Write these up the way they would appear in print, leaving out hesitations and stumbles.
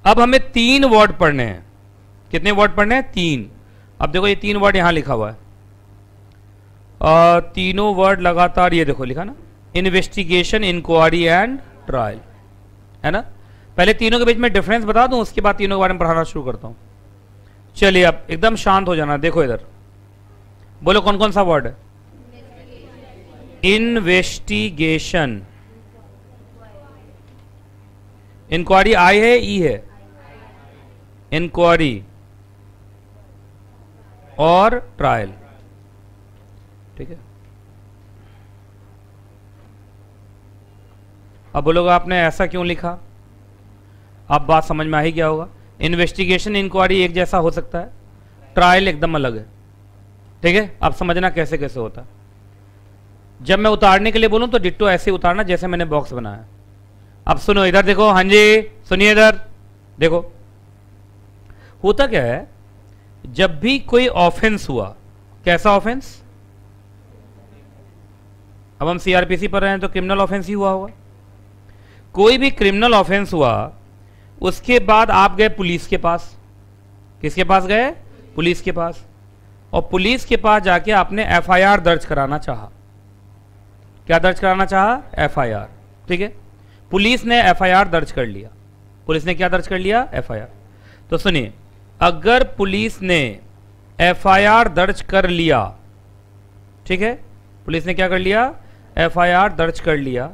अब हमें 3 वर्ड पढ़ने हैं। कितने वर्ड पढ़ने हैं? 3। अब देखो ये 3 वर्ड यहां लिखा हुआ है, तीनों वर्ड लगातार ये देखो लिखा ना, इन्वेस्टिगेशन, इंक्वायरी एंड ट्रायल, है ना। पहले तीनों के बीच में डिफरेंस बता दूं, उसके बाद तीनों के बारे में पढ़ाना शुरू करता हूं। चलिए अब एकदम शांत हो जाना। देखो इधर बोलो कौन कौन सा वर्ड है? इन्वेस्टिगेशन, इंक्वायरी आई है, ई है, इंक्वायरी और ट्रायल, ठीक है। अब बोलोगे आपने ऐसा क्यों लिखा? अब बात समझ में आ ही गया होगा। इन्वेस्टिगेशन इंक्वायरी एक जैसा हो सकता है, ट्रायल एकदम अलग है, ठीक है। अब समझना कैसे कैसे होता है। जब मैं उतारने के लिए बोलूं तो डिट्टो ऐसे उतारना जैसे मैंने बॉक्स बनाया। अब सुनो इधर देखो, हाँ जी सुनिए इधर देखो। होता क्या है, जब भी कोई ऑफेंस हुआ, कैसा ऑफेंस? अब हम सीआरपीसी पर रहे हैं तो क्रिमिनल ऑफेंस ही हुआ होगा। कोई भी क्रिमिनल ऑफेंस हुआ, उसके बाद आप गए पुलिस के पास। किसके पास गए? पुलिस के पास। और पुलिस के पास जाके आपने एफआईआर दर्ज कराना चाहा। क्या दर्ज कराना चाहा? एफआईआर, ठीक है। पुलिस ने एफआईआर दर्ज कर लिया। पुलिस ने क्या दर्ज कर लिया? एफआईआर। तो सुनिए, अगर पुलिस ने एफआईआर दर्ज कर लिया, ठीक है, पुलिस ने क्या कर लिया? एफआईआर दर्ज कर लिया,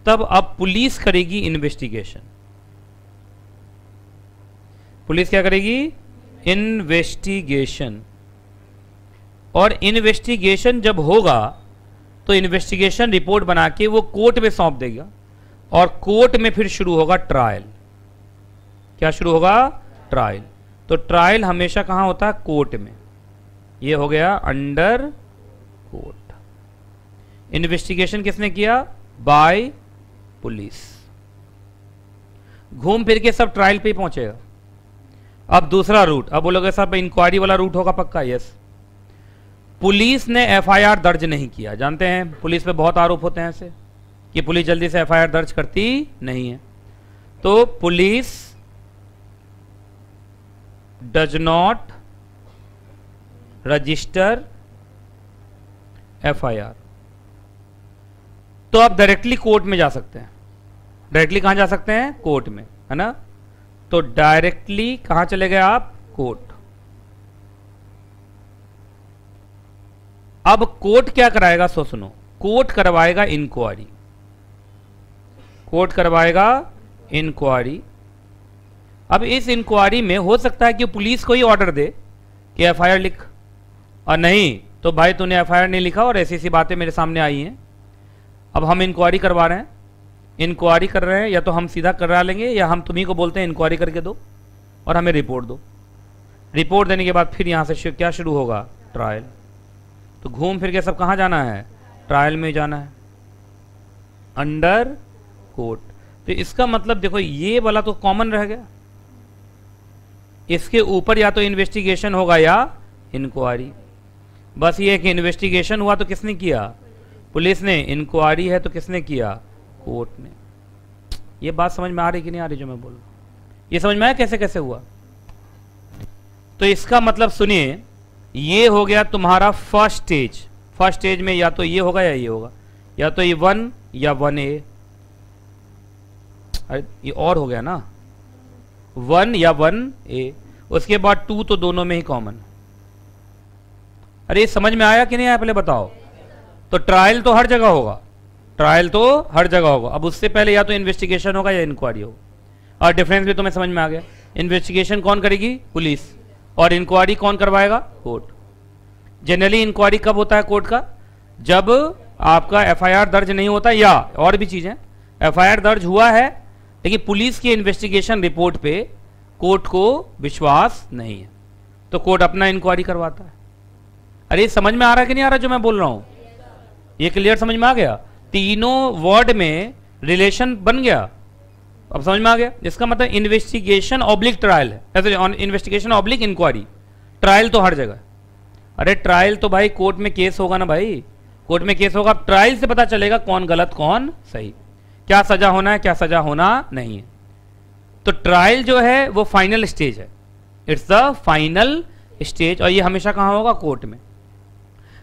तब अब पुलिस करेगी इन्वेस्टिगेशन। पुलिस क्या करेगी? इन्वेस्टिगेशन। और इन्वेस्टिगेशन जब होगा तो इन्वेस्टिगेशन रिपोर्ट बना के वो कोर्ट में सौंप देगा, और कोर्ट में फिर शुरू होगा ट्रायल। क्या शुरू होगा? ट्रायल। तो ट्रायल हमेशा कहां होता है? कोर्ट में। ये हो गया अंडर कोर्ट। इन्वेस्टिगेशन किसने किया? By police. घूम फिर के सब ट्रायल पे ही पहुंचेगा। अब दूसरा रूट, अब बोलोगे साहब इंक्वायरी वाला रूट होगा पक्का? यस। पुलिस ने एफआईआर दर्ज नहीं किया। जानते हैं पुलिस पे बहुत आरोप होते हैं ऐसे कि पुलिस जल्दी से एफआईआर दर्ज करती नहीं है। तो police does not register FIR. तो आप डायरेक्टली कोर्ट में जा सकते हैं। डायरेक्टली कहां जा सकते हैं? कोर्ट में, है ना। तो डायरेक्टली कहां चले गए आप? कोर्ट। अब कोर्ट क्या कराएगा? सो सुनो, कोर्ट करवाएगा इंक्वायरी। कोर्ट करवाएगा इंक्वायरी। अब इस इंक्वायरी में हो सकता है कि पुलिस को ही ऑर्डर दे कि एफआईआर लिख, और नहीं तो भाई तूने एफआईआर नहीं लिखा और ऐसी ऐसी बातें मेरे सामने आई हैं, अब हम इंक्वायरी करवा रहे हैं। इंक्वायरी कर रहे हैं, या तो हम सीधा करा लेंगे या हम तुम्ही को बोलते हैं इंक्वायरी करके दो और हमें रिपोर्ट दो। रिपोर्ट देने के बाद फिर यहां से क्या शुरू होगा? ट्रायल। तो घूम फिर के सब कहां जाना है? ट्रायल में जाना है, अंडर कोर्ट। तो इसका मतलब देखो ये वाला तो कॉमन रह गया। इसके ऊपर या तो इन्वेस्टिगेशन होगा या इंक्वायरी। बस ये कि इन्वेस्टिगेशन हुआ तो किसने किया? पुलिस ने। इंक्वायरी है तो किसने किया? कोर्ट ने। ये बात समझ में आ रही कि नहीं आ रही जो मैं बोल रहा हूं? ये समझ में आया कैसे कैसे हुआ? तो इसका मतलब सुनिए, ये हो गया तुम्हारा फर्स्ट स्टेज। फर्स्ट स्टेज में या तो ये होगा या ये होगा, या तो ये 1 या 1A। अरे ये और हो गया ना, 1 या 1A। उसके बाद 2 तो दोनों में ही कॉमन। अरे समझ में आया कि नहीं आया पहले बताओ? तो ट्रायल तो हर जगह होगा, ट्रायल तो हर जगह होगा। अब उससे पहले या तो इन्वेस्टिगेशन होगा या इंक्वायरी होगा। और डिफरेंस भी तुम्हें समझ में आ गया। इन्वेस्टिगेशन कौन करेगी? पुलिस। और इंक्वायरी कौन करवाएगा? कोर्ट। जनरली इंक्वायरी कब होता है कोर्ट का? जब आपका एफआईआर दर्ज नहीं होता, या और भी चीजें, एफआईआर दर्ज हुआ है लेकिन पुलिस की इन्वेस्टिगेशन रिपोर्ट पे कोर्ट को विश्वास नहीं है, तो कोर्ट अपना इंक्वायरी करवाता है। अरे समझ में आ रहा है कि नहीं आ रहा जो मैं बोल रहा हूं? ये क्लियर समझ में आ गया? तीनों वर्ड में रिलेशन बन गया। अब समझ में आ गया? इसका मतलब इन्वेस्टिगेशन ऑब्लिक ट्रायल है, इन्वेस्टिगेशन ऑब्लिक इंक्वायरी। ट्रायल तो हर जगह। अरे ट्रायल तो भाई कोर्ट में केस होगा ना भाई, कोर्ट में केस होगा। ट्रायल से पता चलेगा कौन गलत कौन सही, क्या सजा होना है क्या सजा होना नहीं है। तो ट्रायल जो है वो फाइनल स्टेज है, इट्स द फाइनल स्टेज, और ये हमेशा कहाँ होगा? कोर्ट में।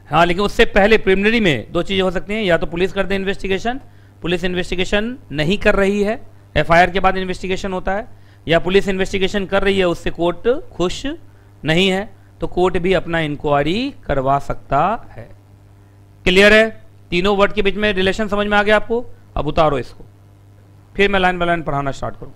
हाँ, लेकिन उससे पहले प्रिलिमिनरी में दो चीजें हो सकती हैं, या तो पुलिस कर दे इन्वेस्टिगेशन, पुलिस इन्वेस्टिगेशन नहीं कर रही है, एफआईआर के बाद इन्वेस्टिगेशन होता है, या पुलिस इन्वेस्टिगेशन कर रही है, उससे कोर्ट खुश नहीं है, तो कोर्ट भी अपना इंक्वायरी करवा सकता है। क्लियर है? तीनों वर्ड के बीच में रिलेशन समझ में आ गया आपको? अब उतारो इसको, फिर मैं लाइन बाय लाइन पढ़ाना स्टार्ट करूं।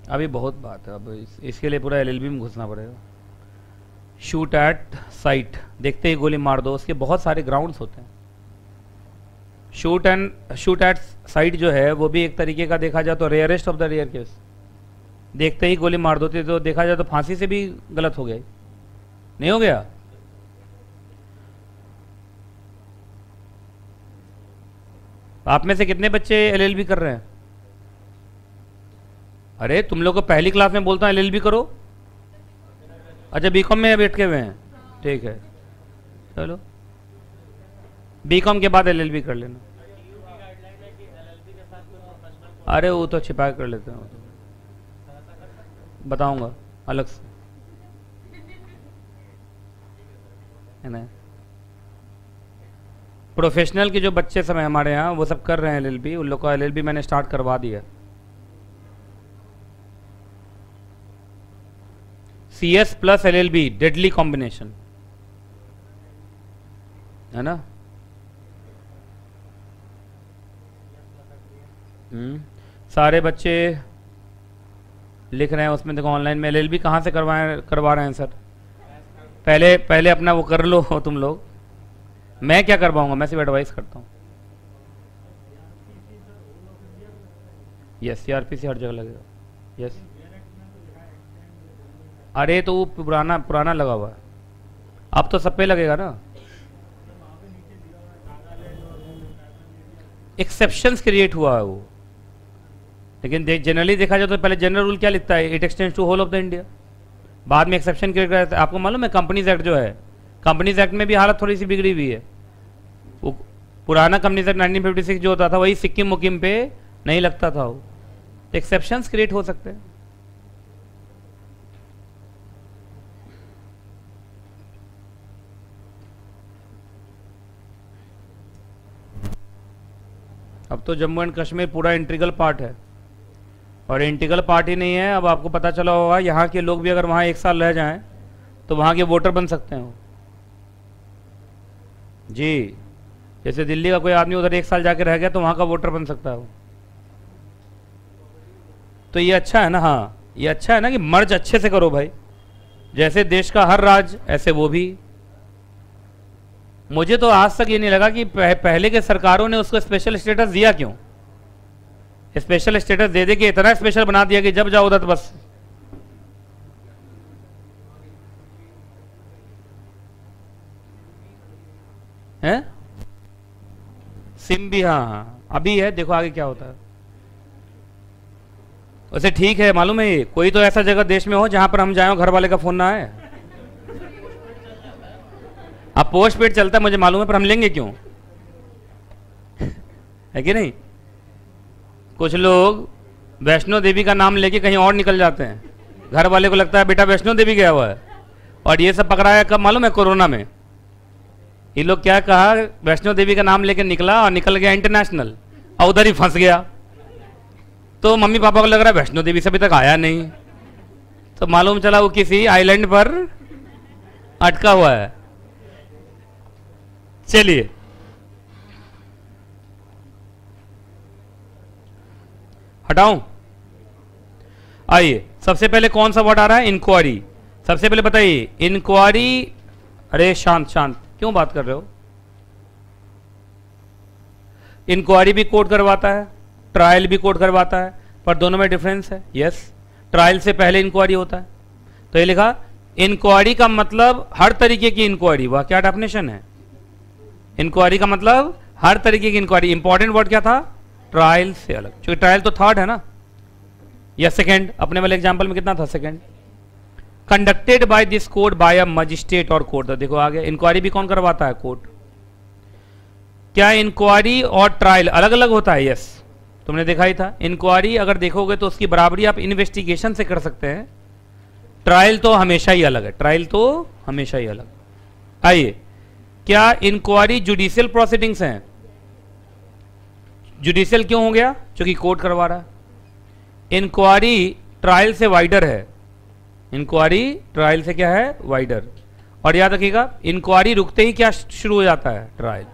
अभी बहुत बात है, अब इसके लिए पूरा एलएलबी में घुसना पड़ेगा। शूट एट साइट, देखते ही गोली मार दो, उसके बहुत सारे ग्राउंड्स होते हैं। शूट एट साइट जो है वो भी एक तरीके का देखा जाए तो rarest of the rare case, देखते ही गोली मार दो, तो देखा जाए तो फांसी से भी गलत हो गया, नहीं हो गया? आप में से कितने बच्चे एलएलबी कर रहे हैं? अरे तुम लोग को पहली क्लास में बोलता हूं एलएलबी करो। अच्छा, बीकॉम में बैठ के हुए हैं, ठीक है, चलो बीकॉम के बाद एलएलबी कर लेना। अरे वो तो छिपा कर लेते हैं, बताऊंगा अलग से, है ना? प्रोफेशनल के जो बच्चे सब हैं हमारे यहाँ, वो सब कर रहे हैं एलएलबी, उन लोग का एलएलबी मैंने स्टार्ट करवा दिया। CS plus LLB deadly combination, है ना? सारे बच्चे लिख रहे हैं उसमें, देखो ऑनलाइन में एलएलबी कहाँ से करवा रहे हैं सर? पहले अपना वो कर लो तुम लोग, मैं क्या करवाऊंगा, मैं सिर्फ एडवाइस करता हूँ। यस, CRPC हर जगह लगेगा, यस। अरे तो वो पुराना लगा हुआ है, अब तो सब पे लगेगा ना। एक्सेप्शंस क्रिएट हुआ है वो, लेकिन जनरली देखा जाए तो पहले जनरल रूल क्या लिखता है? It extends to whole of the India, बाद में एक्सेप्शन क्रिएट करता है। आपको मालूम है कंपनीज एक्ट जो है, कंपनीज एक्ट में भी हालत थोड़ी सी बिगड़ी हुई है। वो पुराना कंपनीज एक्ट 1956 जो होता था वही सिक्किम मुकिम पे नहीं लगता था, वो एक्सेप्शंस क्रिएट हो सकते हैं। अब तो जम्मू एंड कश्मीर पूरा इंटीग्रल पार्ट है, और इंटीग्रल पार्ट ही नहीं है, अब आपको पता चला होगा यहाँ के लोग भी अगर वहाँ 1 साल रह जाएं तो वहाँ के वोटर बन सकते हैं जी। जैसे दिल्ली का कोई आदमी उधर 1 साल जाके रह गया तो वहाँ का वोटर बन सकता है वो। तो ये अच्छा है ना? हाँ, ये अच्छा है ना कि मर्ज अच्छे से करो भाई, जैसे देश का हर राज्य ऐसे वो भी। मुझे तो आज तक ये नहीं लगा कि पहले के सरकारों ने उसको स्पेशल स्टेटस दिया क्यों? स्पेशल स्टेटस दे दे के इतना स्पेशल बना दिया कि जब जाओ उधर तो बस है। सिम भी हाँ अभी है, देखो आगे क्या होता है। वैसे ठीक है, मालूम है कोई तो ऐसा जगह देश में हो जहां पर हम जाए घर वाले का फोन ना आए। अब पोस्ट पेड चलता है मुझे मालूम है, पर हम लेंगे क्यों? है कि नहीं? कुछ लोग वैष्णो देवी का नाम लेके कहीं और निकल जाते हैं, घर वाले को लगता है बेटा वैष्णो देवी गया हुआ है। और ये सब पकड़ाया कब मालूम है? कोरोना में। ये लोग क्या कहा, वैष्णो देवी का नाम लेके निकला और निकल गया इंटरनेशनल, और उधर ही फंस गया। तो मम्मी पापा को लग रहा है वैष्णो देवी से अभी तक आया नहीं, तो मालूम चला वो किसी आइलैंड पर अटका हुआ है। चलिए हटाऊं, आइए सबसे पहले कौन सा वर्ड आ रहा है? इंक्वायरी। सबसे पहले बताइए इंक्वायरी। अरे शांत शांत, क्यों बात कर रहे हो? इंक्वायरी भी कोर्ट करवाता है, ट्रायल भी कोर्ट करवाता है, पर दोनों में डिफरेंस है। यस, ट्रायल से पहले इंक्वायरी होता है। तो ये लिखा इंक्वायरी का मतलब हर तरीके की इंक्वायरी। वह क्या डेफिनेशन है? इंक्वायरी का मतलब हर तरीके की इंक्वायरी। इंपॉर्टेंट वर्ड क्या था? ट्रायल से अलग, क्योंकि ट्रायल तो थर्ड है ना, या सेकंड। अपने वाले एग्जांपल में कितना था? Second. Conducted by this court by a magistrate और कोर्ट। तो देखो आ गया, इंक्वायरी भी कौन करवाता है? कोर्ट। क्या इंक्वायरी और ट्रायल अलग अलग होता है? यस, तुमने देखा ही था। इंक्वायरी अगर देखोगे तो उसकी बराबरी आप इन्वेस्टिगेशन से कर सकते हैं, ट्रायल तो हमेशा ही अलग है, ट्रायल तो हमेशा ही अलग। आइए, क्या इंक्वायरी जुडिशियल प्रोसीडिंग्स हैं? जुडिशियल क्यों हो गया? क्योंकि कोर्ट करवा रहा है। इंक्वायरी ट्रायल से वाइडर है, इंक्वायरी ट्रायल से क्या है? वाइडर। और याद रखिएगा, इंक्वायरी रुकते ही क्या शुरू हो जाता है? ट्रायल।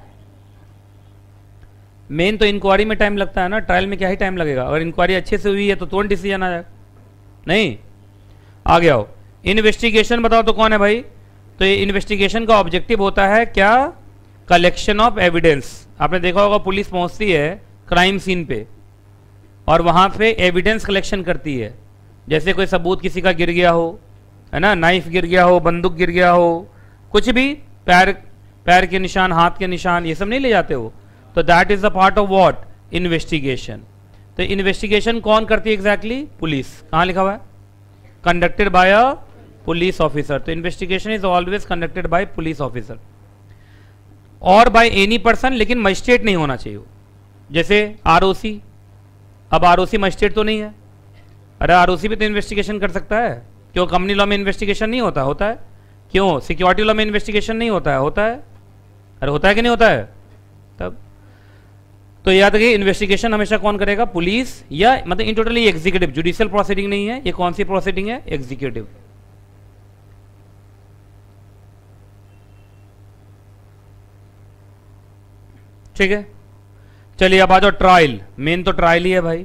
मेन तो इंक्वायरी में टाइम लगता है ना, ट्रायल में क्या ही टाइम लगेगा? अगर इंक्वायरी अच्छे से हुई है तो तुरंत डिसीजन आ जाएगा। नहीं, आ गया हो। इन्वेस्टिगेशन बताओ तो कौन है भाई? तो ये इन्वेस्टिगेशन का ऑब्जेक्टिव होता है क्या? Collection of evidence. आपने देखा होगा पुलिस पहुंचती है क्राइम सीन पे और वहां पे एविडेंस कलेक्शन करती है, जैसे कोई सबूत किसी का गिर गया हो, है ना, नाइफ गिर गया हो, बंदूक गिर गया हो, कुछ भी, पैर के निशान, हाथ के निशान, ये सब नहीं ले जाते हो। तो that is the part of what? Investigation. तो इन्वेस्टिगेशन कौन करती है एग्जैक्टली? पुलिस। कहां लिखा हुआ है? Conducted by a police officer. तो investigation is always conducted by police officer और बाय एनी पर्सन, लेकिन मजिस्ट्रेट नहीं होना चाहिए। जैसे आरओसी, अब आरओसी मजिस्ट्रेट तो नहीं है। अरे आरओसी भी तो इन्वेस्टिगेशन कर सकता है। क्यों? कंपनी लॉ में इन्वेस्टिगेशन नहीं होता? होता है। क्यों? सिक्योरिटी लॉ में इन्वेस्टिगेशन नहीं होता है? होता है। अरे होता है कि नहीं होता है? तब तो याद रखिए, इन्वेस्टिगेशन हमेशा कौन करेगा? पुलिस, या मतलब इन टोटली एग्जीक्यूटिव। जुडिशियल प्रोसीडिंग नहीं है ये। कौन सी प्रोसीडिंग है? एग्जीक्यूटिव। ठीक है, चलिए अब आ जाओ ट्रायल। मेन तो ट्रायल ही है भाई।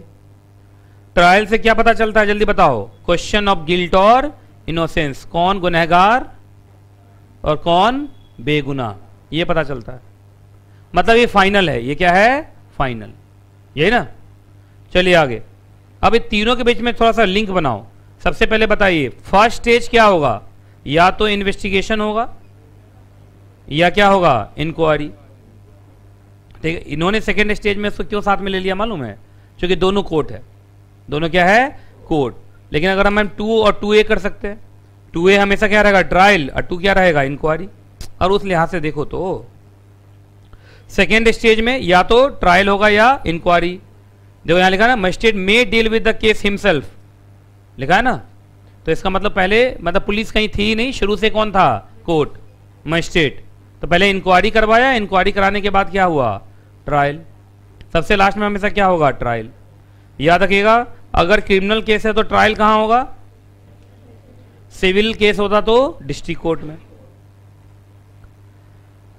ट्रायल से क्या पता चलता है? जल्दी बताओ। क्वेश्चन ऑफ गिल्ट और इनोसेंस, कौन गुनहगार और कौन बेगुनाह, ये पता चलता है। मतलब ये फाइनल है। ये क्या है? फाइनल, यही ना। चलिए आगे। अब इन तीनों के बीच में थोड़ा सा लिंक बनाओ। सबसे पहले बताइए, फर्स्ट स्टेज क्या होगा? या तो इन्वेस्टिगेशन होगा या क्या होगा? इंक्वायरी। ठीक है, इन्होंने सेकेंड स्टेज में इसको क्यों साथ में ले लिया मालूम है? क्योंकि दोनों कोर्ट है। दोनों क्या है? कोर्ट। लेकिन अगर हम 2 और 2A कर सकते हैं, 2A हमेशा क्या रहेगा? ट्रायल, और 2 क्या रहेगा? इंक्वायरी। और उस लिहाज से देखो तो सेकेंड स्टेज में या तो ट्रायल होगा या इंक्वायरी। देखो यहां लिखा है ना, magistrate may deal with the case himself, लिखा है ना। तो इसका मतलब पहले, मतलब पुलिस कहीं थी नहीं, शुरू से कौन था? Court, magistrate. तो पहले इंक्वायरी करवाया, इंक्वायरी कराने के बाद क्या हुआ? ट्रायल। सबसे लास्ट में हमेशा क्या होगा? ट्रायल। याद रखिएगा, अगर क्रिमिनल केस है तो ट्रायल कहां होगा? सिविल केस होता तो डिस्ट्रिक्ट कोर्ट में।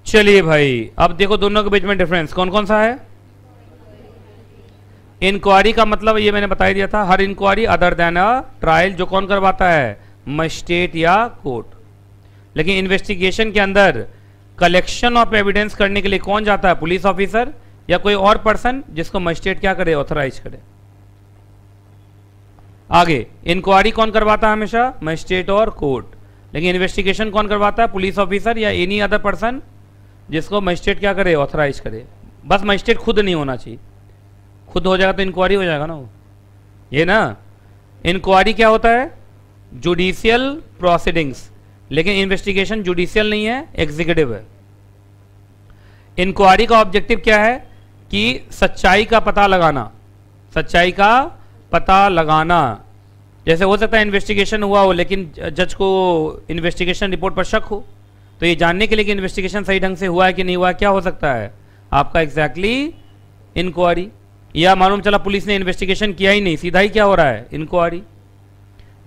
चलिए भाई, अब देखो दोनों के बीच में डिफरेंस कौन कौन सा है। इंक्वायरी का मतलब ये मैंने बता दिया था, हर inquiry other than a trial, जो कौन करवाता है? मजिस्ट्रेट या कोर्ट। लेकिन इन्वेस्टिगेशन के अंदर कलेक्शन ऑफ एविडेंस करने के लिए कौन जाता है? पुलिस ऑफिसर या कोई और पर्सन जिसको मजिस्ट्रेट क्या करे? ऑथराइज करे। आगे, इंक्वायरी कौन करवाता है? हमेशा मजिस्ट्रेट और कोर्ट। लेकिन इन्वेस्टिगेशन कौन करवाता है? पुलिस ऑफिसर या एनी अदर पर्सन जिसको मजिस्ट्रेट क्या करे? ऑथराइज करे। बस मजिस्ट्रेट खुद नहीं होना चाहिए, खुद हो जाएगा तो इंक्वायरी हो जाएगा ना वो, ये ना। इंक्वायरी क्या होता है? Judicial proceedings. लेकिन इन्वेस्टिगेशन जुडिशियल नहीं है, एग्जीक्यूटिव है। इंक्वायरी का ऑब्जेक्टिव क्या है? कि सच्चाई का पता लगाना, सच्चाई का पता लगाना। जैसे हो सकता है इन्वेस्टिगेशन हुआ हो लेकिन जज को इन्वेस्टिगेशन रिपोर्ट पर शक हो, तो ये जानने के लिए कि इन्वेस्टिगेशन सही ढंग से हुआ है कि नहीं हुआ है, क्या हो सकता है? आपका एग्जैक्टली इंक्वायरी। या मालूम चला पुलिस ने इन्वेस्टिगेशन किया ही नहीं, सीधा ही क्या हो रहा है? इंक्वायरी।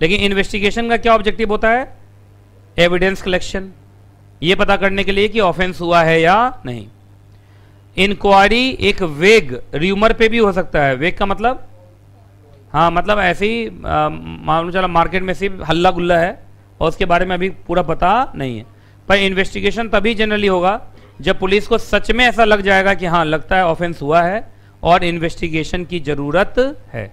लेकिन इन्वेस्टिगेशन का क्या ऑब्जेक्टिव होता है? एविडेंस कलेक्शन, ये पता करने के लिए कि ऑफेंस हुआ है या नहीं। इंक्वायरी एक वेग र्यूमर पे भी हो सकता है। वेग का मतलब, हाँ मतलब ऐसे ही मालूम चला मार्केट में सिर्फ हल्ला गुल्ला है और उसके बारे में अभी पूरा पता नहीं है। पर इन्वेस्टिगेशन तभी जनरली होगा जब पुलिस को सच में ऐसा लग जाएगा कि हाँ लगता है ऑफेंस हुआ है और इन्वेस्टिगेशन की जरूरत है।